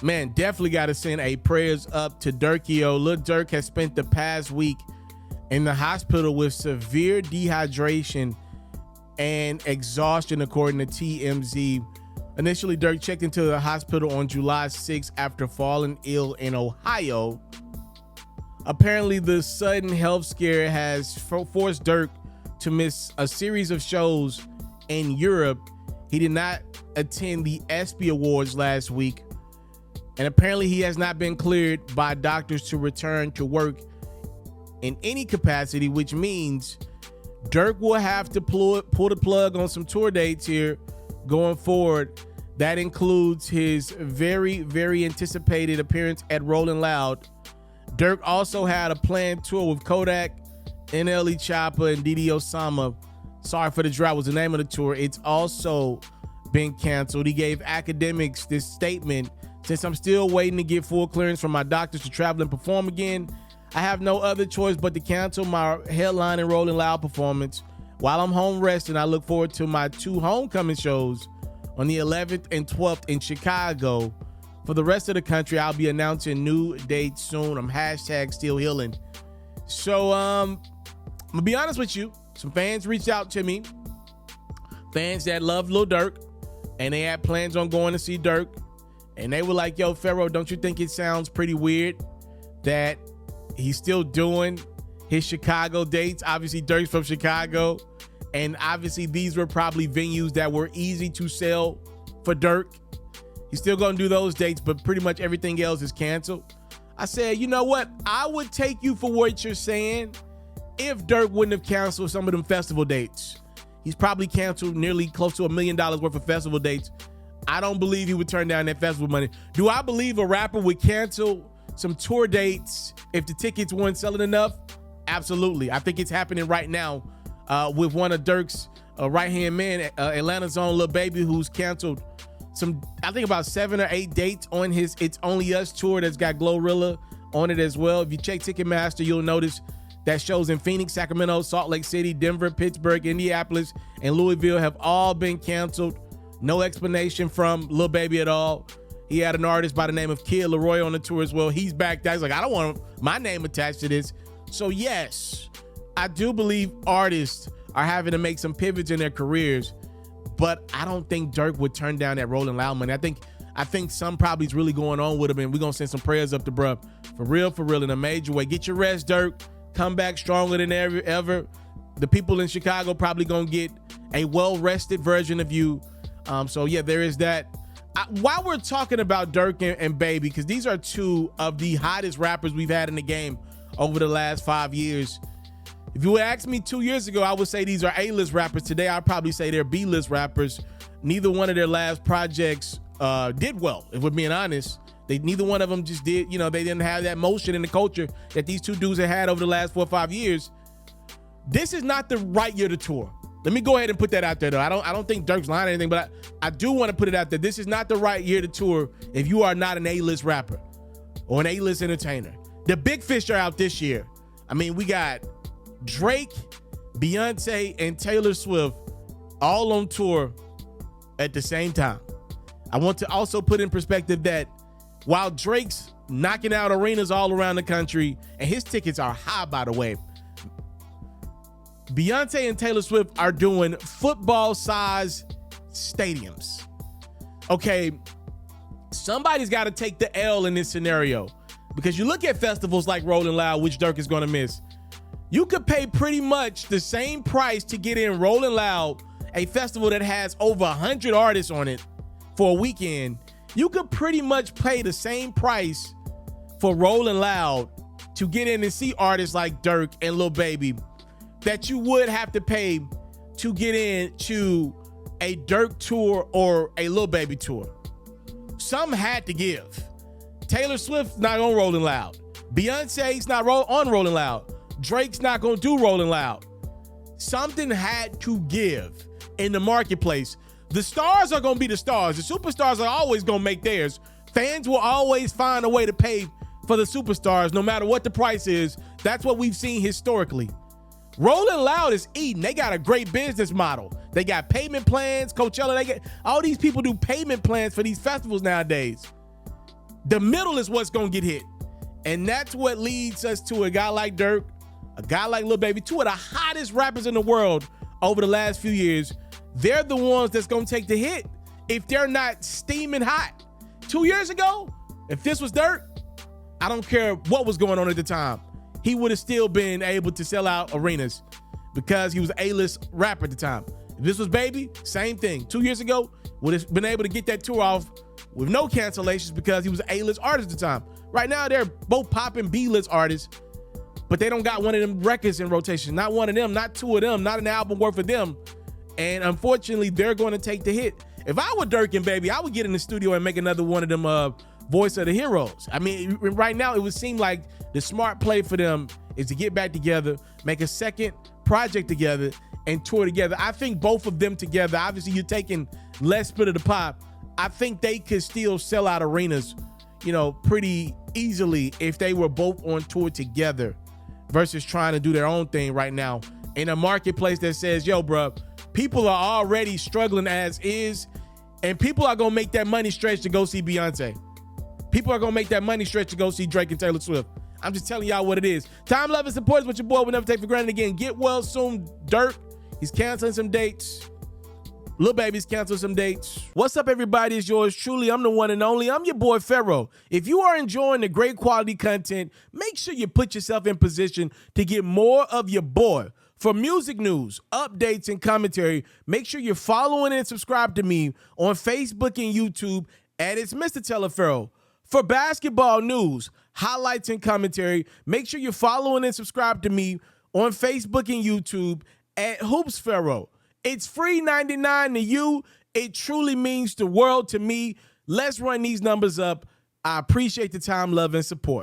Man, definitely got to send a prayers up to Durkio. Lil Durk has spent the past week in the hospital with severe dehydration and exhaustion, according to TMZ. Initially, Durk checked into the hospital on July 6th after falling ill in Ohio. Apparently, the sudden health scare has forced Durk to miss a series of shows in Europe. He did not attend the ESPY Awards last week, and apparently he has not been cleared by doctors to return to work in any capacity, which means Durk will have to pull the plug on some tour dates here going forward. That includes his very, very anticipated appearance at Rollin' Loud. Durk also had a planned tour with Kodak, NLE Choppa, and Didi Osama. Sorry for the Drought was the name of the tour. It's also been canceled. He gave academics this statement: since I'm still waiting to get full clearance from my doctors to travel and perform again, I have no other choice but to cancel my headline and Rollin' Loud performance. While I'm home resting, I look forward to my 2 homecoming shows on the 11th and 12th in Chicago. For the rest of the country, I'll be announcing new dates soon. I'm #still healing. So I'm gonna be honest with you. Some fans reached out to me, fans that love Lil Durk, and they had plans on going to see Durk. And they were like, yo, Ferro, don't you think it sounds pretty weird that he's still doing his Chicago dates? Obviously, Durk's from Chicago, and obviously these were probably venues that were easy to sell for Durk. He's still gonna do those dates, but pretty much everything else is canceled. I said, you know what? I would take you for what you're saying if Durk wouldn't have canceled some of them festival dates. He's probably canceled nearly close to $1 million worth of festival dates. I don't believe he would turn down that festival money. Do I believe a rapper would cancel some tour dates if the tickets weren't selling enough? Absolutely. I think it's happening right now with one of Durk's right-hand man, Atlanta's own Lil Baby, who's canceled some, I think about 7 or 8 dates on his It's Only Us tour that's got Glorilla on it as well. If you check Ticketmaster, you'll notice that shows in Phoenix, Sacramento, Salt Lake City, Denver, Pittsburgh, Indianapolis, and Louisville have all been canceled. No explanation from Lil Baby at all. He had an artist by the name of Kid Leroy on the tour as well. He's back there. He's like, I don't want my name attached to this. So yes, I do believe artists are having to make some pivots in their careers, but I don't think Durk would turn down that Rollin' Loud money. I think some probably is really going on with him, and we're gonna send some prayers up to bruh. For real, in a major way. Get your rest, Durk. Come back stronger than ever. The people in Chicago probably gonna get a well-rested version of you. So yeah, there is that. While we're talking about Durk and Baby, because these are 2 of the hottest rappers we've had in the game over the last 5 years. If you would ask me 2 years ago, I would say these are A-list rappers. Today, I'd probably say they're B-list rappers. Neither one of their last projects did well, if we're being honest. Neither one of them just did, they didn't have that motion in the culture that these 2 dudes have had over the last 4 or 5 years. This is not the right year to tour. Let me go ahead and put that out there, though. I don't think Durk's lying or anything, but I do want to put it out there. This is not the right year to tour if you are not an A-list rapper or an A-list entertainer. The big fish are out this year. I mean, we got Drake, Beyonce, and Taylor Swift all on tour at the same time. I want to also put in perspective that while Drake's knocking out arenas all around the country, and his tickets are high, by the way, Beyonce and Taylor Swift are doing football-sized stadiums. Okay, somebody's got to take the L in this scenario, because you look at festivals like Rollin' Loud, which Durk is going to miss. You could pay pretty much the same price to get in Rollin' Loud, a festival that has over 100 artists on it for a weekend. You could pretty much pay the same price for Rollin' Loud to get in and see artists like Durk and Lil Baby that you would have to pay to get in to a Durk tour or a Lil Baby tour. Some had to give. Taylor Swift's not on Rollin' Loud. Beyonce's not on Rollin' Loud. Drake's not gonna do Rollin' Loud. Something had to give in the marketplace. The stars are gonna be the stars. The superstars are always gonna make theirs. Fans will always find a way to pay for the superstars, no matter what the price is. That's what we've seen historically. Rollin' Loud is eating. They got a great business model. They got payment plans. Coachella, all these people do payment plans for these festivals nowadays. The middle is what's gonna get hit. And that's what leads us to a guy like Durk, a guy like Lil Baby, two of the hottest rappers in the world over the last few years. They're the ones that's gonna take the hit if they're not steaming hot. 2 years ago, if this was Durk, I don't care what was going on at the time, he would have still been able to sell out arenas because he was an A-list rapper at the time. If this was Baby, same thing. 2 years ago, would have been able to get that tour off with no cancellations because he was an A-list artist at the time. Right now, they're both popping B-list artists, but they don't got one of them records in rotation. Not one of them, not two of them, not an album worth of them. And unfortunately, they're going to take the hit. If I were Durk and Baby, I would get in the studio and make another one of them Voice of the Heroes. I mean, right now, it would seem like the smart play for them is to get back together, make a second project together, and tour together. I think both of them together, obviously you're taking less split of the pop. I think they could still sell out arenas, you know, pretty easily if they were both on tour together versus trying to do their own thing right now in a marketplace that says, yo, bro, people are already struggling as is, and people are going to make that money stretch to go see Beyonce. People are going to make that money stretch to go see Drake and Taylor Swift. I'm just telling y'all what it is. Time, love, and support is what your boy will never take for granted again. Get well soon, Durk. He's canceling some dates. Lil Baby's canceling some dates. What's up, everybody? It's yours truly. I'm the one and only. I'm your boy, FERRO. If you are enjoying the great quality content, make sure you put yourself in position to get more of your boy. For music news, updates, and commentary, make sure you're following and subscribe to me on Facebook and YouTube at itsmrtaliaferro. For basketball news, highlights, and commentary, make sure you're following and subscribe to me on Facebook and YouTube at FERRO. It's free 99 to you. It truly means the world to me. Let's run these numbers up. I appreciate the time, love, and support.